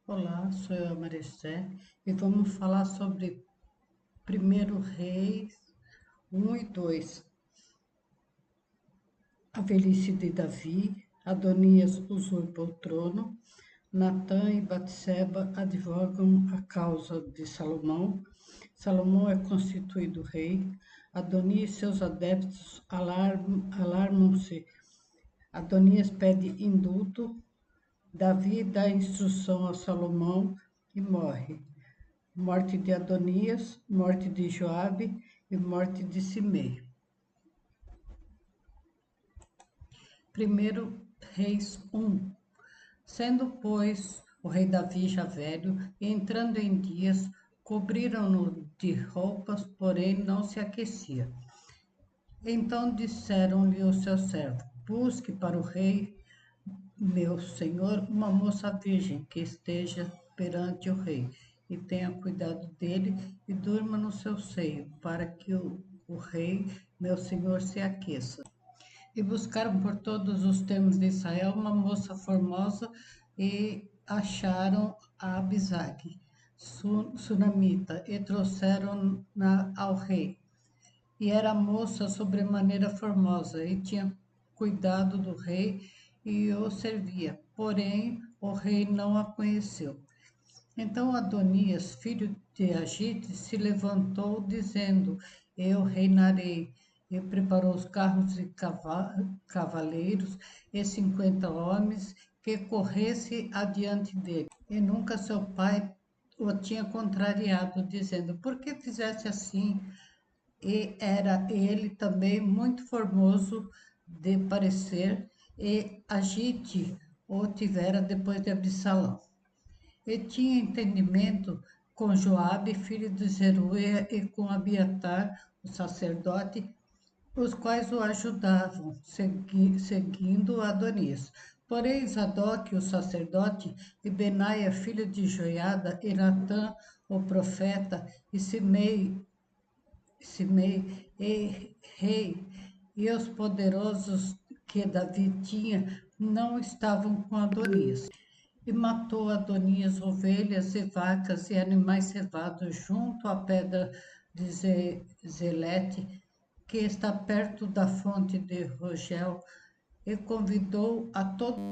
Olá, sou eu, a Maricé, e vamos falar sobre Primeiro Reis 1 e 2. A velhice de Davi, Adonias usurpa o trono, Natã e Batseba advogam a causa de Salomão, Salomão é constituído rei, Adonias e seus adeptos alarmam-se, Adonias pede indulto, Davi dá instrução a Salomão e morre. Morte de Adonias, morte de Joabe e morte de Simei. Primeiro Reis 1. Sendo, pois, o rei Davi já velho, e entrando em dias, cobriram-no de roupas, porém não se aquecia. Então disseram-lhe os seus servos: Busque para o rei, meu senhor, uma moça virgem que esteja perante o rei, e tenha cuidado dele e durma no seu seio, para que o rei, meu senhor, se aqueça. E buscaram por todos os termos de Israel uma moça formosa e acharam a Abisag, sunamita, e trouxeram-na ao rei. E era moça sobremaneira formosa, e tinha cuidado do rei e o servia. Porém, o rei não a conheceu. Então Adonias, filho de Agite, se levantou, dizendo: Eu reinarei. E preparou os carros e cavaleiros e 50 homens que corresse adiante dele. E nunca seu pai o tinha contrariado, dizendo: Por que fizesse assim? E era ele também muito formoso de parecer, e Agite o tivera depois de Absalão. E tinha entendimento com Joabe, filho de Zeruia, e com Abiatar, o sacerdote, os quais o ajudavam, seguindo Adonias. Porém, Zadok, o sacerdote, e Benaia, filho de Joiada, e Natã, o profeta, e Simei, e rei, e os poderosos que Davi tinha, não estavam com Adonias. E matou Adonias ovelhas e vacas e animais cevados junto à pedra de Zelete, que está perto da fonte de Rogel, e convidou a todos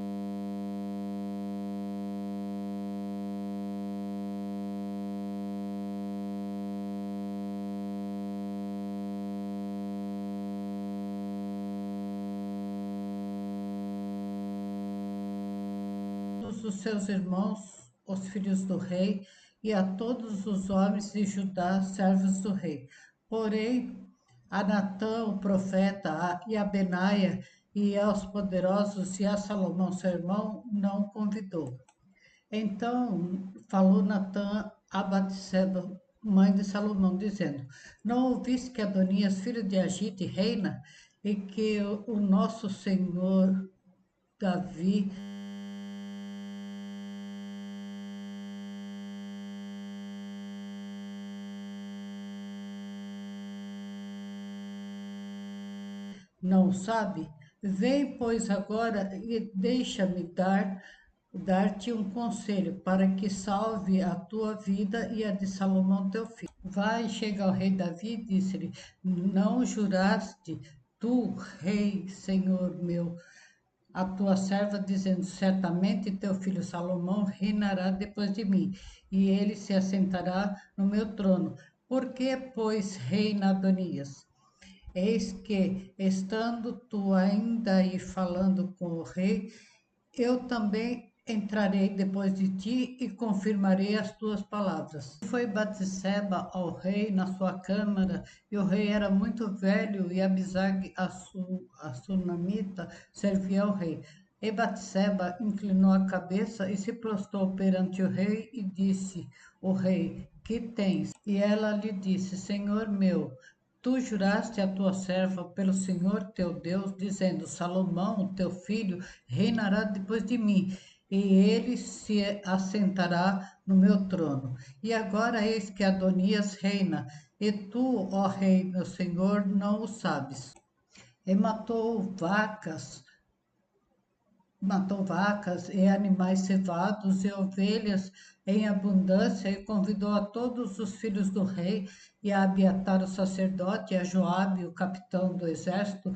os seus irmãos, os filhos do rei, e a todos os homens de Judá, servos do rei. Porém, a Natã, o profeta, e a Benaia, e aos poderosos, e a Salomão, seu irmão, não convidou. Então falou Natã a Batseba, mãe de Salomão, dizendo: Não ouviste que Adonias, filho de Agite, reina, e que o nosso senhor Davi não sabe? Vem, pois, agora e deixa-me dar-te um conselho, para que salve a tua vida e a de Salomão teu filho. Vai, chega ao rei Davi e disse-lhe: Não juraste tu, rei, senhor meu, a tua serva, dizendo: Certamente teu filho Salomão reinará depois de mim, e ele se assentará no meu trono. Por que, pois, reina Adonias? Eis que, estando tu ainda aí falando com o rei, eu também entrarei depois de ti e confirmarei as tuas palavras. Foi Batseba ao rei na sua câmara, e o rei era muito velho, e Abisag, a sunamita, servia ao rei. E Batseba inclinou a cabeça e se prostrou perante o rei e disse: O rei, que tens? E ela lhe disse: Senhor meu, tu juraste a tua serva pelo Senhor teu Deus, dizendo: Salomão, teu filho, reinará depois de mim, e ele se assentará no meu trono. E agora eis que Adonias reina, e tu, ó rei, meu senhor, não o sabes. E matou vacas matou vacas e animais cevados e ovelhas em abundância, e convidou a todos os filhos do rei, e a Abiatar o sacerdote, e a Joabe o capitão do exército,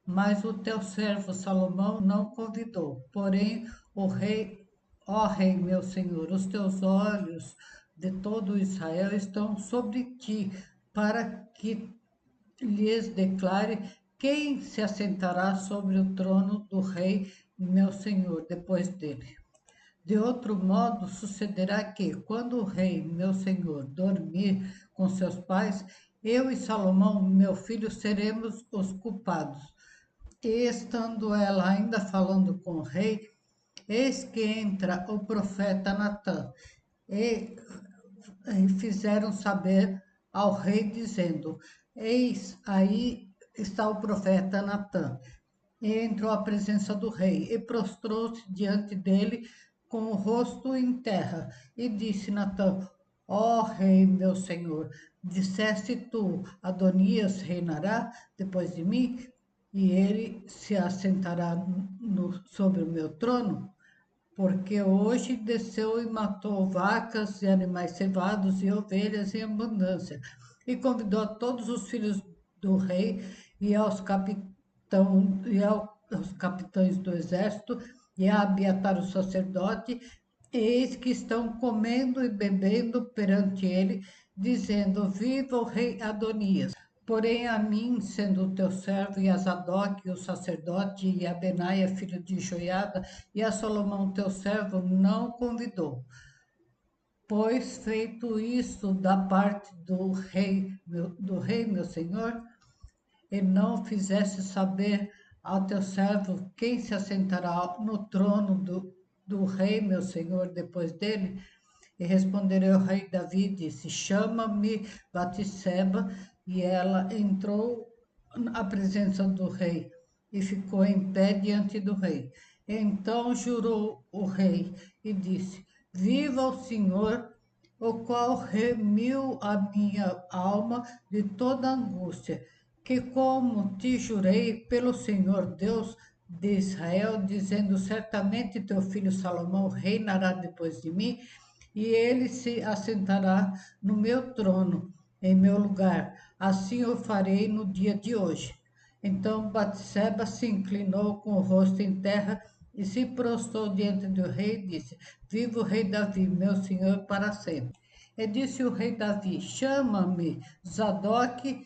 mas o teu servo Salomão não convidou. Porém, o rei, ó rei meu senhor, os teus olhos de todo Israel estão sobre ti, para que lhes declare quem se assentará sobre o trono do rei meu senhor depois dele. De outro modo, sucederá que, quando o rei, meu senhor, dormir com seus pais, eu e Salomão, meu filho, seremos os culpados. E estando ela ainda falando com o rei, eis que entra o profeta Natã, e fizeram saber ao rei, dizendo: Eis aí está o profeta Natã. E entrou à presença do rei, e prostrou-se diante dele com o rosto em terra, e disse Natã: Ó rei, meu senhor, disseste tu, Adonias reinará depois de mim, e ele se assentará sobre o meu trono? Porque hoje desceu e matou vacas e animais cevados e ovelhas em abundância, e convidou a todos os filhos do rei e aos capitães do exército e a Abiatar o sacerdote, eis que estão comendo e bebendo perante ele, dizendo: Viva o rei Adonias! Porém, a mim, sendo o teu servo, e a Zadok, o sacerdote, e a Benaia, filho de Joiada, e a Salomão, teu servo, não convidou. Pois, feito isso da parte do rei, meu senhor, e não fizesse saber ao teu servo quem se assentará no trono do rei, meu senhor, depois dele, e respondereu o rei Davi, disse: Chama-me Batseba. E ela entrou à presença do rei e ficou em pé diante do rei. Então jurou o rei e disse: Viva o Senhor, o qual remiu a minha alma de toda angústia, que como te jurei pelo Senhor Deus de Israel, dizendo: Certamente teu filho Salomão reinará depois de mim, e ele se assentará no meu trono, em meu lugar. Assim eu farei no dia de hoje. Então Batseba se inclinou com o rosto em terra e se prostrou diante do rei e disse: Viva o rei Davi, meu senhor, para sempre. E disse o rei Davi: Chama-me Zadok,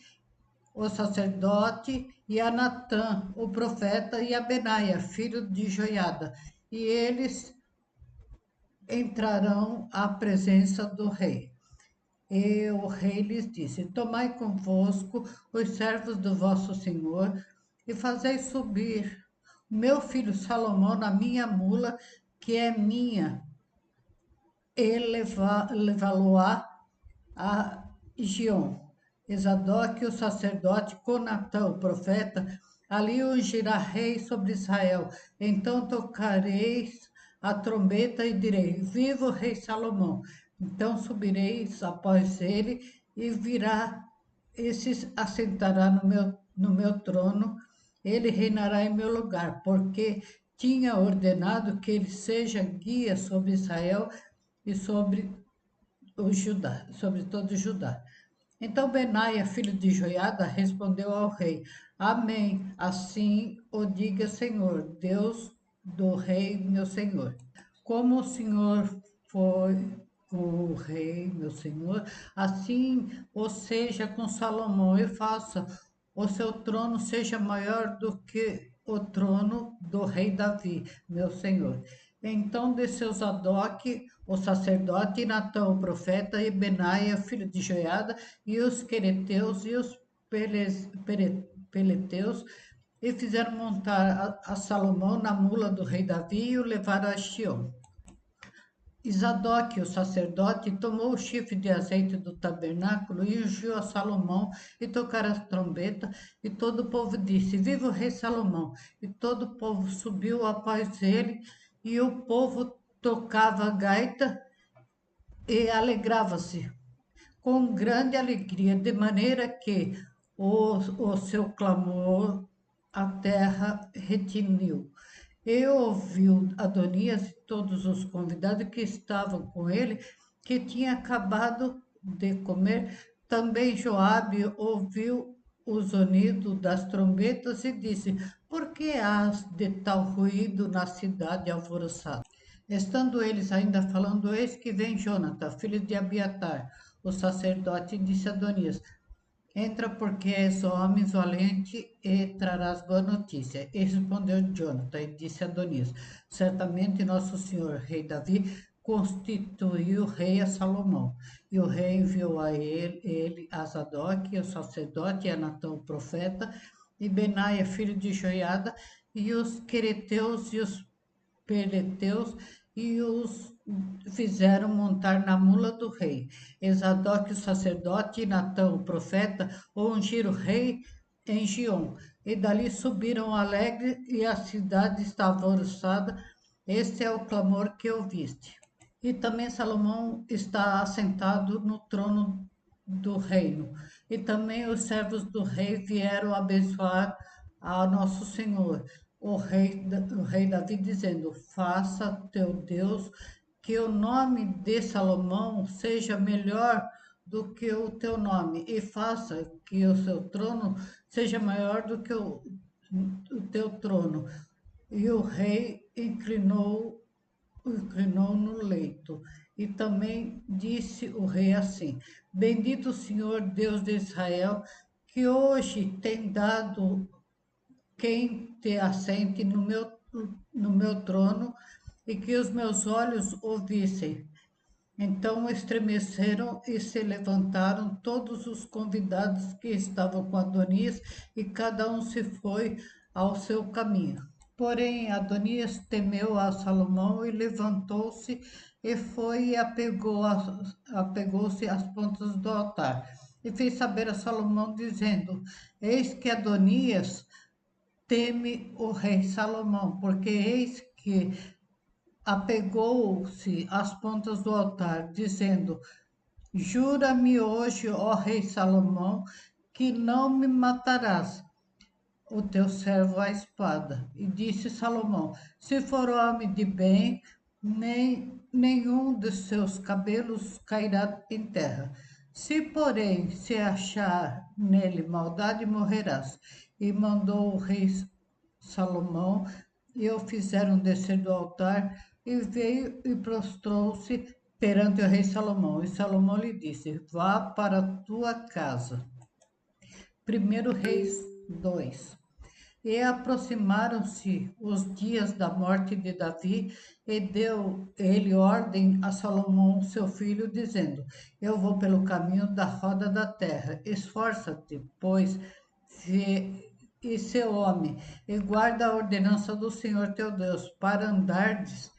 o sacerdote, e a Natã, o profeta, e a Benaia, filho de Joiada, e eles entrarão à presença do rei. E o rei lhes disse: Tomai convosco os servos do vosso senhor e fazei subir o meu filho Salomão na minha mula, que é minha, e levá-lo-á a Gion. E Zadok, o sacerdote, com Natã, o profeta, ali ungirá rei sobre Israel. Então tocareis a trombeta e direi: Viva o rei Salomão! Então subireis após ele, e virá e se assentará no meu trono. Ele reinará em meu lugar, porque tinha ordenado que ele seja guia sobre Israel e sobre todo o Judá. Então Benaia, filho de Joiada, respondeu ao rei: Amém. Assim o diga, Senhor, Deus do rei, meu senhor. Como o Senhor foi com o rei, meu senhor, assim o seja com Salomão, e faça o seu trono seja maior do que o trono do rei Davi, meu senhor. Então desceu Zadok, o sacerdote, e Natã, o profeta, e Benaia, filho de Joiada, e os quereteus e os peleteus, e fizeram montar a Salomão na mula do rei Davi, e o levaram a Xiom. E Zadok, o sacerdote, tomou o chifre de azeite do tabernáculo e ungiu a Salomão, e tocaram a trombeta, e todo o povo disse: Viva o rei Salomão! E todo o povo subiu após ele, e o povo tocava a gaita e alegrava-se com grande alegria, de maneira que o seu clamor a terra retiniu. E ouviu Adonias e todos os convidados que estavam com ele, que tinha acabado de comer. Também Joabe ouviu o zunido das trombetas e disse: Por que há de tal ruído na cidade alvoroçada? Estando eles ainda falando, eis que vem Jonatã, filho de Abiatar, o sacerdote, e disse a Adonias: Entra, porque és homem valente e trarás boa notícia. E respondeu Jonatã e disse a Adonias: Certamente nosso senhor, rei Davi, constituiu rei a Salomão. E o rei enviou a ele a Zadok, o sacerdote, e a Natã, o profeta, e Benaia, filho de Joiada, e os quereteus e os peleteus, e os fizeram montar na mula do rei. Esadoc, o sacerdote, e Natão, o profeta, ungiram o rei em Giom. E dali subiram alegre, e a cidade estava alvoroçada. Este é o clamor que ouviste. E também Salomão está assentado no trono do reino. E também os servos do rei vieram abençoar a nosso Senhor, o rei Davi, dizendo: Faça teu Deus que o nome de Salomão seja melhor do que o teu nome, e faça que o seu trono seja maior do que o teu trono. E o rei inclinou no leito. E também disse o rei assim: Bendito o Senhor Deus de Israel, que hoje tem dado quem te assente no meu trono, e que os meus olhos ouvissem. Então estremeceram e se levantaram todos os convidados que estavam com Adonias, e cada um se foi ao seu caminho. Porém, Adonias temeu a Salomão e levantou-se e foi e apegou-se às pontas do altar. E fez saber a Salomão, dizendo: Eis que Adonias teme o rei Salomão, porque eis que apegou-se às pontas do altar, dizendo: Jura-me hoje, ó rei Salomão, que não me matarás o teu servo à espada. E disse Salomão: Se for homem de bem, nenhum dos seus cabelos cairá em terra. Se, porém, se achar nele maldade, morrerás. E mandou o rei Salomão, e o fizeram descer do altar, e veio e prostrou-se perante o rei Salomão. E Salomão lhe disse: Vá para a tua casa. Primeiro Reis 2. E aproximaram-se os dias da morte de Davi, e deu ele ordem a Salomão, seu filho, dizendo: Eu vou pelo caminho da roda da terra. Esforça-te, pois, e seu homem, e guarda a ordenança do Senhor teu Deus, para andardes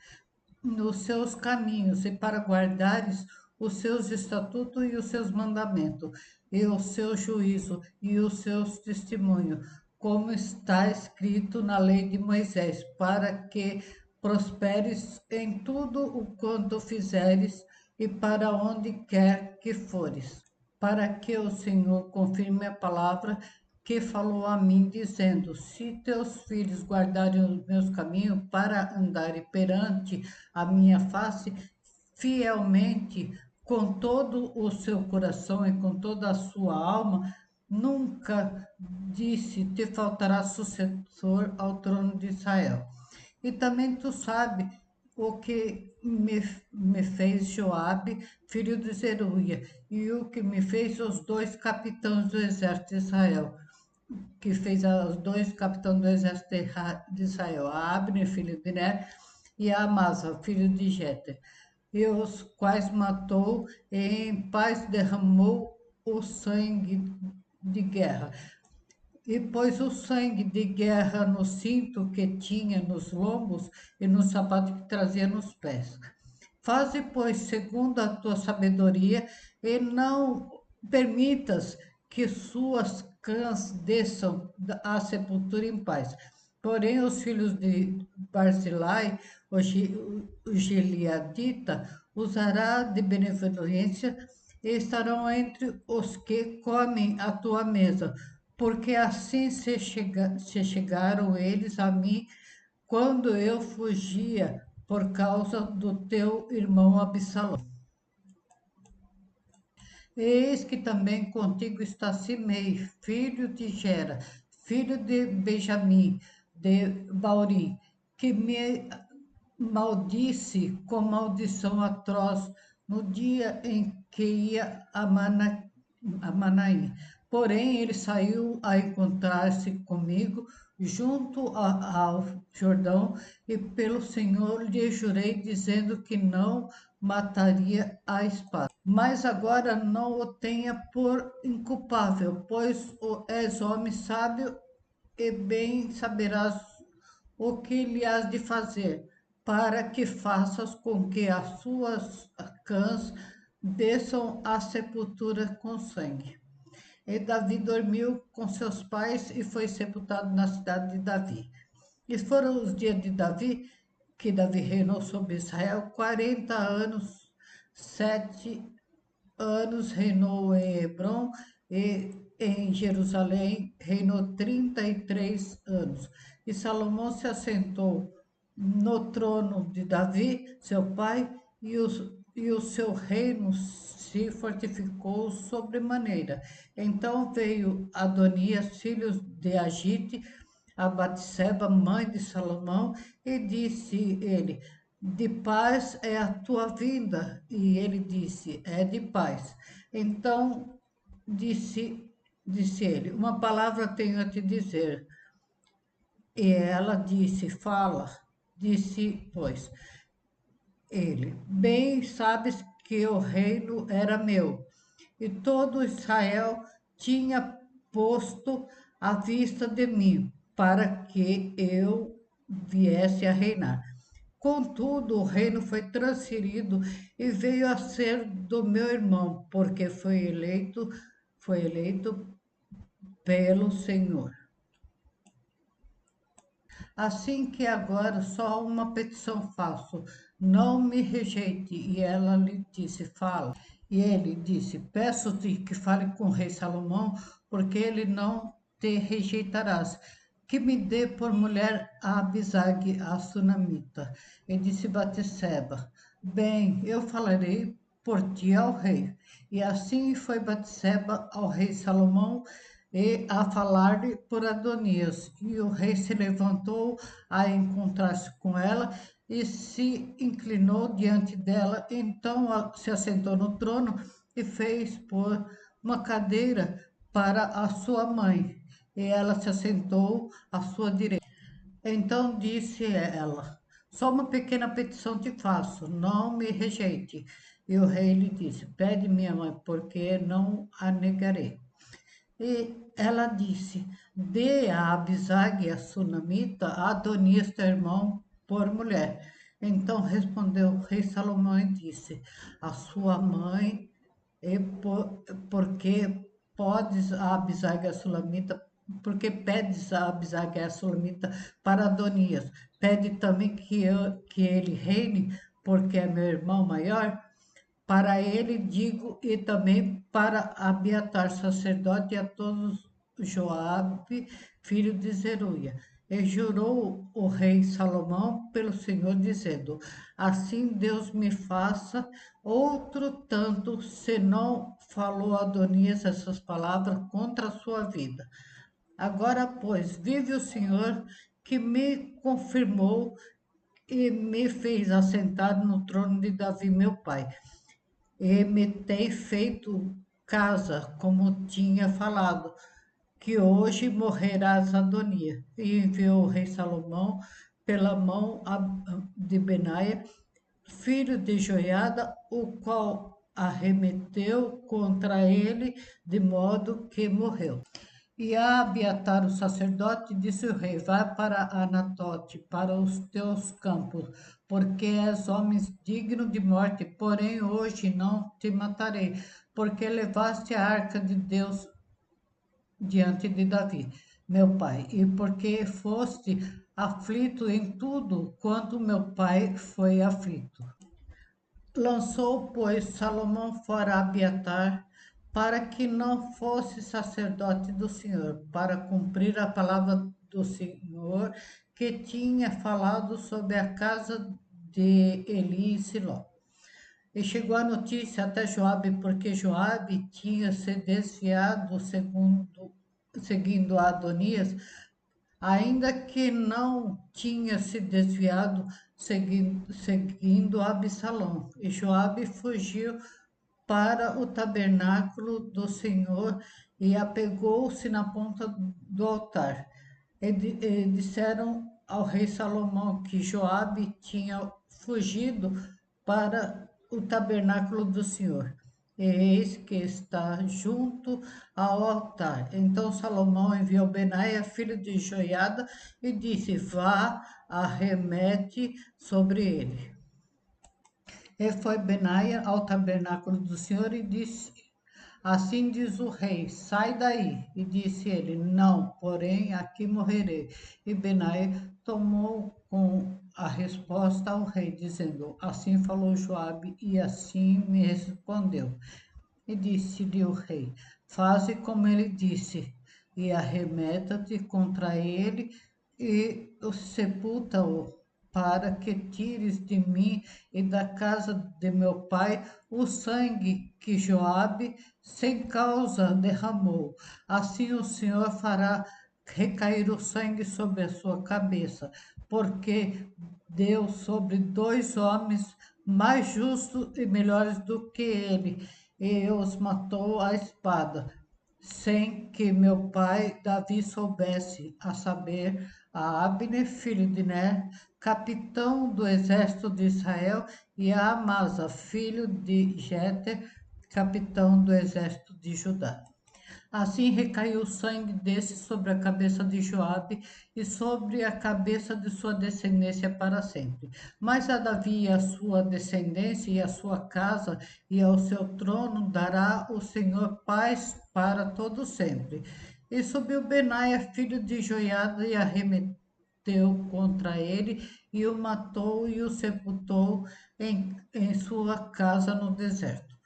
nos seus caminhos, e para guardares os seus estatutos e os seus mandamentos, e o seu juízo e os seus testemunhos, como está escrito na lei de Moisés, para que prosperes em tudo o quanto fizeres, e para onde quer que fores, para que o Senhor confirme a palavra que falou a mim, dizendo: Se teus filhos guardarem os meus caminhos para andarem perante a minha face fielmente, com todo o seu coração e com toda a sua alma, nunca disse te faltará sucessor ao trono de Israel. E também tu sabe o que me fez Joabe, filho de Zeruia, e o que me fez os dois capitães do exército de Israel, que fez os dois capitães do exército de Israel, a Abner, filho de Ner, e a Amasa, filho de Jeter, e os quais matou, e em paz derramou o sangue de guerra. E pôs o sangue de guerra no cinto que tinha nos lombos e no sapato que trazia nos pés. Faze, pois, segundo a tua sabedoria, e não permitas que suas cãs desçam à sepultura em paz. Porém, os filhos de Barzilai, o Gileadita, usará de benevolência, e estarão entre os que comem a tua mesa, porque assim se chegaram eles a mim quando eu fugia por causa do teu irmão Absalão. Eis que também contigo está Simei, filho de Gera, filho de Benjamim, de Bauri, que me maldisse com maldição atroz no dia em que ia a Manaim. Porém, ele saiu a encontrar-se comigo junto ao Jordão, e pelo Senhor lhe jurei, dizendo que não mataria a espada. Mas agora não o tenha por inculpável, pois és homem sábio e bem saberás o que lhe has de fazer, para que faças com que as suas cãs desçam à sepultura com sangue. E Davi dormiu com seus pais e foi sepultado na cidade de Davi. E foram os dias de Davi, que Davi reinou sobre Israel, 40 anos, 7 anos reinou em Hebron, e em Jerusalém reinou 33 anos. E Salomão se assentou no trono de Davi, seu pai, e o seu reino se fortificou sobremaneira. Então veio Adonias, filho de Agite, a Batseba, mãe de Salomão, e disse ele: de paz é a tua vinda. E ele disse: é de paz. Então disse ele: uma palavra tenho a te dizer. E ela disse: fala. Disse, pois, ele: bem sabes que o reino era meu, e todo Israel tinha posto à vista de mim, para que eu viesse a reinar. Contudo, o reino foi transferido e veio a ser do meu irmão, porque foi eleito pelo Senhor. Assim que agora só uma petição faço, não me rejeite. E ela lhe disse: fala. E ele disse: peço-te que fale com o rei Salomão, porque ele não te rejeitarás. Que me dê por mulher a Abisag, a sunamita. E disse Batseba: bem, eu falarei por ti ao rei. E assim foi Batseba ao rei Salomão e a falar-lhe por Adonias. E o rei se levantou a encontrar-se com ela e se inclinou diante dela. Então se assentou no trono e fez pôr uma cadeira para a sua mãe. E ela se assentou à sua direita. Então disse ela: só uma pequena petição te faço, não me rejeite. E o rei lhe disse: pede minha mãe, porque não a negarei. E ela disse: dê a Abisag, a sunamita, a Adonias, teu irmão, por mulher. Então respondeu o rei Salomão e disse: a sua mãe, porque podes a Abisag, a sulamita, porque pedes a Abisag, a sulamita, para Adonias. Pede também que ele reine, porque é meu irmão maior. Para ele digo, e também para Abiatar, sacerdote, e a todos Joabe, filho de Zeruia. E jurou o rei Salomão pelo Senhor, dizendo: assim Deus me faça outro tanto, se não falou Adonias essas palavras contra a sua vida. Agora, pois, vive o Senhor, que me confirmou e me fez assentar no trono de Davi, meu pai, e me tem feito casa, como tinha falado, que hoje morrerás, Adonias. E enviou o rei Salomão pela mão de Benaia, filho de Joiada, o qual arremeteu contra ele, de modo que morreu. E a Abiatar, o sacerdote, disse o rei: vai para Anatote, para os teus campos, porque és homem digno de morte, porém hoje não te matarei, porque levaste a arca de Deus diante de Davi, meu pai, e porque foste aflito em tudo quanto meu pai foi aflito. Lançou, pois, Salomão fora Abiatar, para que não fosse sacerdote do Senhor, para cumprir a palavra do Senhor que tinha falado sobre a casa de Eli em Siló. E chegou a notícia até Joabe, porque Joabe tinha se desviado seguindo Adonias, ainda que não tinha se desviado seguindo Absalão. E Joabe fugiu para o tabernáculo do Senhor e apegou-se na ponta do altar. E disseram ao rei Salomão que Joabe tinha fugido para o tabernáculo do Senhor. E eis que está junto ao altar. Então Salomão enviou Benaia, filho de Joiada, e disse: Vá, arremete sobre ele. E foi Benaia ao tabernáculo do Senhor e disse: Assim diz o rei, sai daí. E disse ele, não, porém aqui morrerei. E Benaia tomou com a resposta ao rei, dizendo, assim falou Joabe, e assim me respondeu. E disse-lhe o rei, faze como ele disse, e arremeta-te contra ele e sepulta-o, para que tires de mim e da casa de meu pai o sangue que Joabe sem causa derramou. Assim o Senhor fará recair o sangue sobre a sua cabeça, porque deu sobre 2 homens mais justos e melhores do que ele, e os matou à espada, sem que meu pai Davi soubesse, a saber, a Abner, filho de Ner, capitão do exército de Israel, e a Amasa, filho de Jeter, capitão do exército de Judá. Assim recaiu o sangue desse sobre a cabeça de Joabe e sobre a cabeça de sua descendência para sempre. Mas a Davi e a sua descendência e a sua casa e ao seu trono dará o Senhor paz para todo sempre. E subiu Benaia, filho de Joiada, e arremeteu contra ele, e o matou e o sepultou em sua casa no deserto.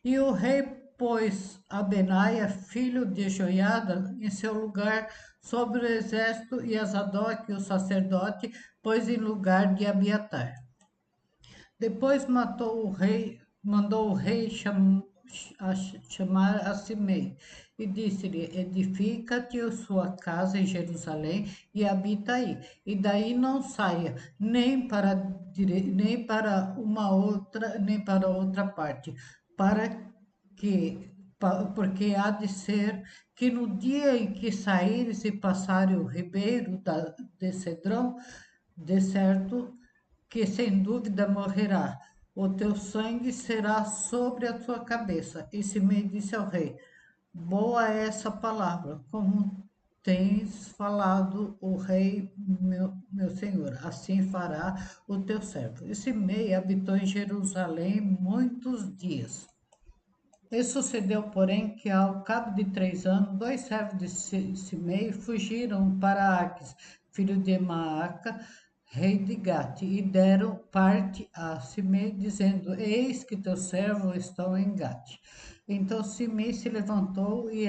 E o rei pôs a Benaia, filho de Joiada, em seu lugar sobre o exército, e a Zadok, o sacerdote, pôs em lugar de Abiatar. Depois mandou o rei chamar a Simei e disse-lhe: Edifica-te a sua casa em Jerusalém e habita aí, e daí não saia nem para uma outra, nem para outra parte, para porque há de ser que no dia em que saíres e passares o ribeiro de Cedrão, de certo que sem dúvida morrerá. O teu sangue será sobre a tua cabeça. E Simei disse ao rei: Boa é essa palavra, como tens falado o rei, meu senhor. Assim fará o teu servo. E Simei habitou em Jerusalém muitos dias. E sucedeu, porém, que ao cabo de 3 anos, 2 servos de Simei fugiram para Aques, filho de Maaca, rei de Gate, e deram parte a Simei, dizendo: Eis que teus servos estão em Gate. Então Simei se levantou e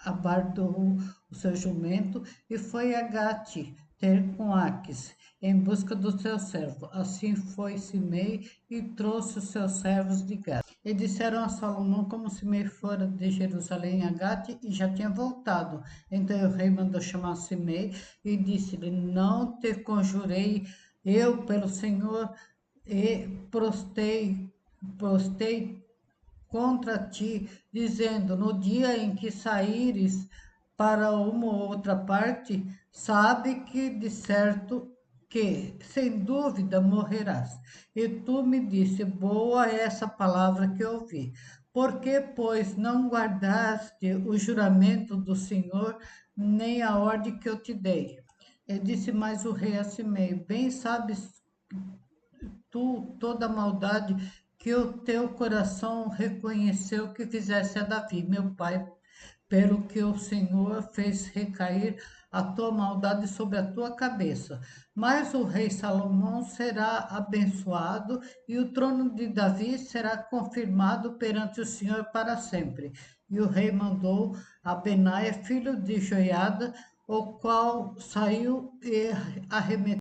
abardou o seu jumento e foi a Gate ter com Aques, em busca do seu servo. Assim foi Simei e trouxe os seus servos de Gate. E disseram a Salomão como Simei fora de Jerusalém a Gate e já tinha voltado. Então o rei mandou chamar Simei e disse-lhe: Não te conjurei eu pelo Senhor e prostei contra ti, dizendo: No dia em que saíres para uma ou outra parte, sabe que de certo que, sem dúvida, morrerás. E tu me disse: Boa é essa palavra que ouvi. Porque, pois, não guardaste o juramento do Senhor, nem a ordem que eu te dei? E disse mais o rei a Simei: Bem sabes tu toda a maldade que o teu coração reconheceu que fizesse a Davi, meu pai, pelo que o Senhor fez recair a tua maldade sobre a tua cabeça. Mas o rei Salomão será abençoado e o trono de Davi será confirmado perante o Senhor para sempre. E o rei mandou a Benaia, filho de Joiada, o qual saiu e arremeteu